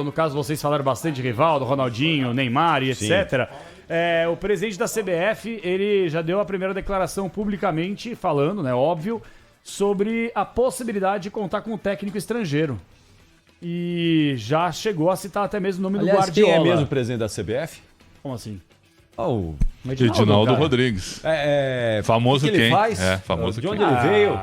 no caso vocês falaram bastante de Rivaldo, Ronaldinho, Neymar e etc. O presidente da CBF, ele já deu a primeira declaração publicamente, falando, né, óbvio, sobre a possibilidade de contar com um técnico estrangeiro. E já chegou a citar até mesmo o nome do Guardiola. Quem é mesmo o presidente da CBF? Como assim? O Edinaldo Rodrigues. Famoso que ele quem? faz? Famoso de onde quem? ele veio?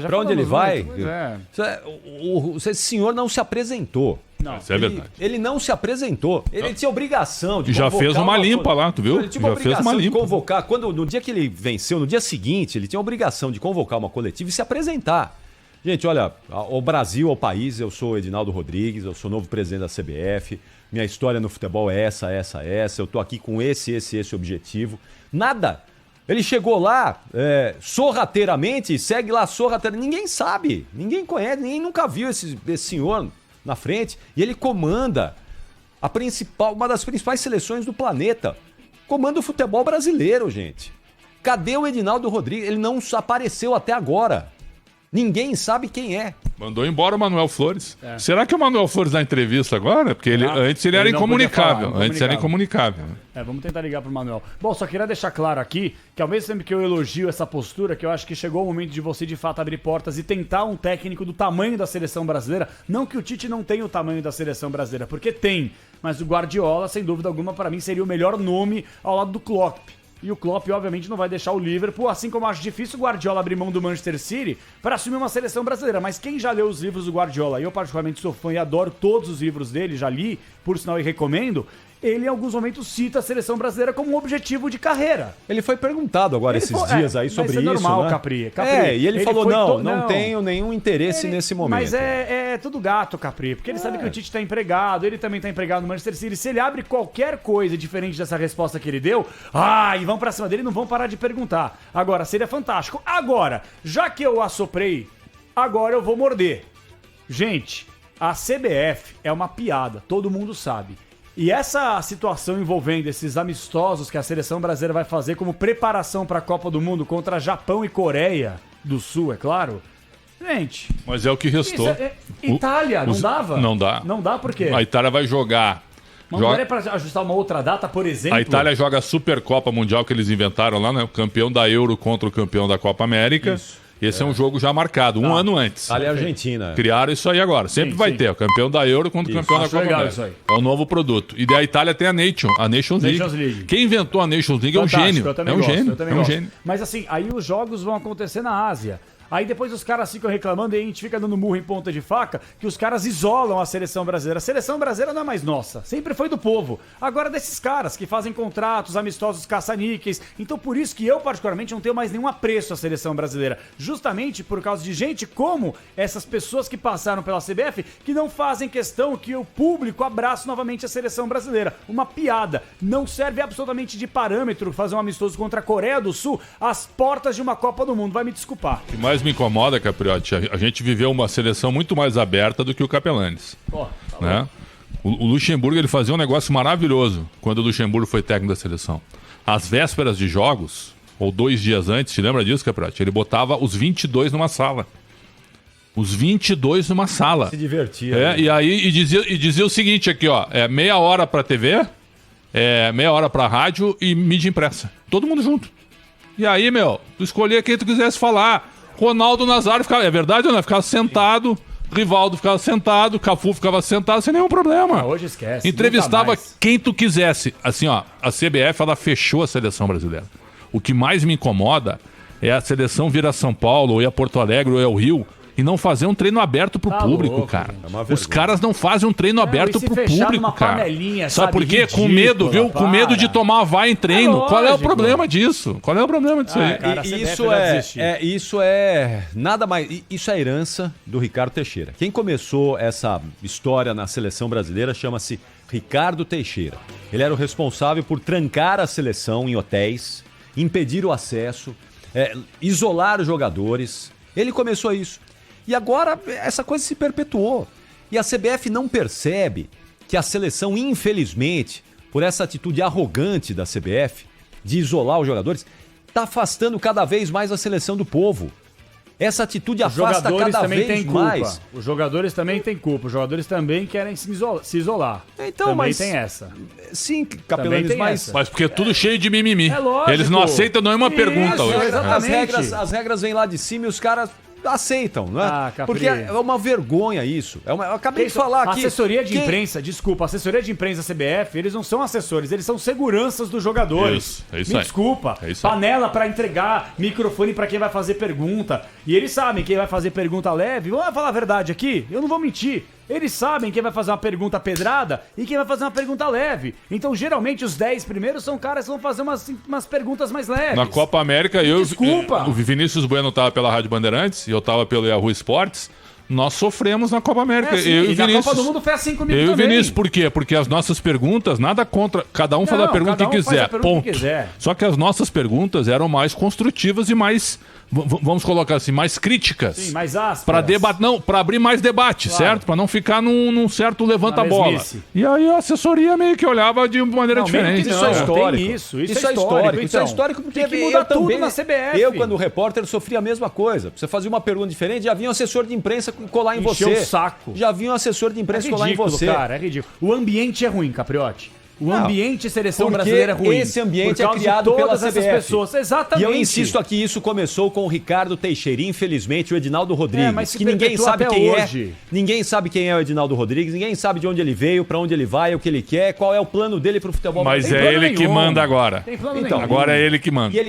Já Pra onde ele vai? Muito, Esse senhor não se apresentou. Não, Isso é verdade. Ele não se apresentou. Ele tinha obrigação de E já convocar fez uma limpa lá, tu viu? Ele tinha uma Já fez uma obrigação de limpa. convocar. No dia que ele venceu, no dia seguinte, ele tinha a obrigação de convocar uma coletiva e se apresentar. Gente, olha, o Brasil, o país, eu sou Edinaldo Rodrigues, eu sou novo presidente da CBF, minha história no futebol é essa, eu tô aqui com esse objetivo. Nada. Ele chegou lá sorrateiramente, segue lá sorrateiramente, ninguém sabe, ninguém conhece, ninguém nunca viu esse senhor na frente, e ele comanda uma das principais seleções do planeta. Comanda o futebol brasileiro, gente. Cadê o Edinaldo Rodrigues? Ele não apareceu até agora. Ninguém sabe quem é. Mandou embora o Manuel Flores. Será que o Manuel Flores dá entrevista agora? Porque antes ele era incomunicável. Antes era incomunicável. Vamos tentar ligar pro Manuel. Bom, só queria deixar claro aqui que ao mesmo tempo que eu elogio essa postura, que eu acho que chegou o momento de você de fato abrir portas e tentar um técnico do tamanho da seleção brasileira, não que o Tite não tenha o tamanho da seleção brasileira, porque tem, mas o Guardiola, sem dúvida alguma, para mim seria o melhor nome ao lado do Klopp. E o Klopp, obviamente, não vai deixar o Liverpool, assim como acho difícil o Guardiola abrir mão do Manchester City para assumir uma seleção brasileira. Mas quem já leu os livros do Guardiola, e eu particularmente sou fã e adoro todos os livros dele, já li, por sinal e recomendo, ele em alguns momentos cita a seleção brasileira como um objetivo de carreira. Ele foi perguntado agora esses dias aí sobre isso, normal, né? Capri. E ele falou, não tenho nenhum interesse nesse momento. Mas é tudo gato, Capri, porque ele sabe que o Tite tá empregado, ele também tá empregado no Manchester City. Se ele abre qualquer coisa diferente dessa resposta que ele deu, e vão pra cima dele, não vão parar de perguntar. Agora, seria fantástico. Agora, já que eu assoprei, agora eu vou morder. Gente, a CBF é uma piada, todo mundo sabe. E essa situação envolvendo esses amistosos que a seleção brasileira vai fazer como preparação para a Copa do Mundo contra Japão e Coreia do Sul, é claro. Gente... Mas é o que restou. Itália, não dava? Não dá. Não dá por quê? A Itália vai jogar... Não daria para ajustar uma outra data, por exemplo? A Itália joga a Supercopa Mundial que eles inventaram lá, né? O campeão da Euro contra o campeão da Copa América. Isso. Esse é um jogo já marcado, um ano antes. Itália e Argentina. Criaram isso aí agora. Sempre vai ter. O campeão da Euro contra o campeão da Copa América. Isso aí. É o novo produto. E da Itália tem a Nations League. Quem inventou a Nations League é um gênio. É um gênio. Mas assim, aí os jogos vão acontecer na Ásia. Aí depois os caras ficam reclamando e a gente fica dando murro em ponta de faca que os caras isolam a seleção brasileira. A seleção brasileira não é mais nossa, sempre foi do povo. Agora desses caras que fazem contratos amistosos caça-níqueis. Então por isso que eu particularmente não tenho mais nenhum apreço à seleção brasileira. Justamente por causa de gente como essas pessoas que passaram pela CBF que não fazem questão que o público abrace novamente a seleção brasileira. Uma piada. Não serve absolutamente de parâmetro fazer um amistoso contra a Coreia do Sul às portas de uma Copa do Mundo. Vai me desculpar. O que mais me incomoda, Capriotti, a gente viveu uma seleção muito mais aberta do que o Capelanes. Né? O Luxemburgo ele fazia um negócio maravilhoso quando o Luxemburgo foi técnico da seleção. Às vésperas de jogos, ou 2 dias antes, te lembra disso, Capriotti? Ele botava os 22 numa sala. Os 22 numa sala. Se divertia. E aí dizia o seguinte aqui, ó, meia hora pra TV, meia hora pra rádio e mídia impressa. Todo mundo junto. E aí, tu escolhia quem tu quisesse falar. Ronaldo Nazário ficava... É verdade ou não? Ficava sentado. Rivaldo ficava sentado. Cafu ficava sentado sem nenhum problema. Hoje esquece. Entrevistava quem tu quisesse. Assim, ó, a CBF, ela fechou a seleção brasileira. O que mais me incomoda é a seleção vir a São Paulo, ou ir a Porto Alegre, ou ir ao Rio, e não fazer um treino aberto pro público, louco, cara. Os caras não fazem um treino aberto pro público, cara. Sabe por quê? Com medo, viu? Com medo de tomar vai em treino. Qual é o problema disso? Qual é o problema disso aí? Cara, isso é nada mais. Isso é herança do Ricardo Teixeira. Quem começou essa história na seleção brasileira chama-se Ricardo Teixeira. Ele era o responsável por trancar a seleção em hotéis, impedir o acesso, isolar os jogadores. Ele começou isso. E agora essa coisa se perpetuou. E a CBF não percebe que a seleção, infelizmente, por essa atitude arrogante da CBF, de isolar os jogadores, está afastando cada vez mais a seleção do povo. Essa atitude Os afasta jogadores cada também vez têm culpa. mais. Os jogadores também têm culpa. Os jogadores também querem se isolar. Então, também mas- tem essa. Sim, Também Capelanes, tem mas essa. Mas porque é tudo cheio de mimimi. É lógico. Eles não aceitam nenhuma Isso, pergunta hoje. exatamente. as regras vêm lá de cima e os caras aceitam, não é? Ah, Capri. Porque é uma vergonha isso. Eu acabei de falar aqui. Assessoria de imprensa, desculpa, assessoria de imprensa CBF, eles não são assessores, eles são seguranças dos jogadores. Isso, é isso Me aí. desculpa. É isso aí. Panela pra entregar, microfone pra quem vai fazer pergunta. E eles sabem quem vai fazer pergunta leve. Vamos falar a verdade aqui? Eu não vou mentir. Eles sabem quem vai fazer uma pergunta pedrada e quem vai fazer uma pergunta leve. Então, geralmente, os 10 primeiros são caras que vão fazer umas perguntas mais leves. Na Copa América, Desculpa. o Vinícius Bueno tava pela Rádio Bandeirantes e eu tava pelo Yahoo Esportes. Nós sofremos na Copa América. É assim, eu e e o na Vinícius. Copa do Mundo foi assim comigo Eu e o também. Vinícius, por quê? Porque as nossas perguntas, nada contra. Cada um faz a Não, pergunta cada que um faz a quiser. pergunta Ponto. que quiser. Só que as nossas perguntas eram mais construtivas e mais. Vamos colocar assim, mais críticas. Sim, mais ásperas. Para debater, não, para abrir mais debate, Claro. certo? Para não ficar num certo levanta-bola. mesmice. E aí a assessoria meio que olhava de maneira Não, meio diferente. que Isso não, é histórico. tem isso é é histórico, histórico. Isso é então. histórico porque Tem que mudar eu tudo também, na CBF. Eu, quando repórter, sofri a mesma coisa. Você fazia uma pergunta diferente, já vinha um assessor de imprensa colar em Encheu você. o saco. Já vinha um assessor de É imprensa colar em ridículo, você. cara, é ridículo. O ambiente é ruim, Capriotti. O Não, ambiente seleção porque brasileira é ruim. esse ambiente por é causa criado de pela todas essas CBF. pessoas. E Exatamente. eu insisto aqui, isso começou com o Ricardo Teixeira, infelizmente o Edinaldo Rodrigues, mas se que ninguém perpetua sabe até quem hoje. é. Ninguém sabe quem é o Edinaldo Rodrigues, ninguém sabe de onde ele veio, pra onde ele vai, o que ele quer, qual é o plano dele pro futebol Mas Tem é plano ele que nenhum. manda agora. Tem plano Então, nenhum. Agora é ele que manda. E ele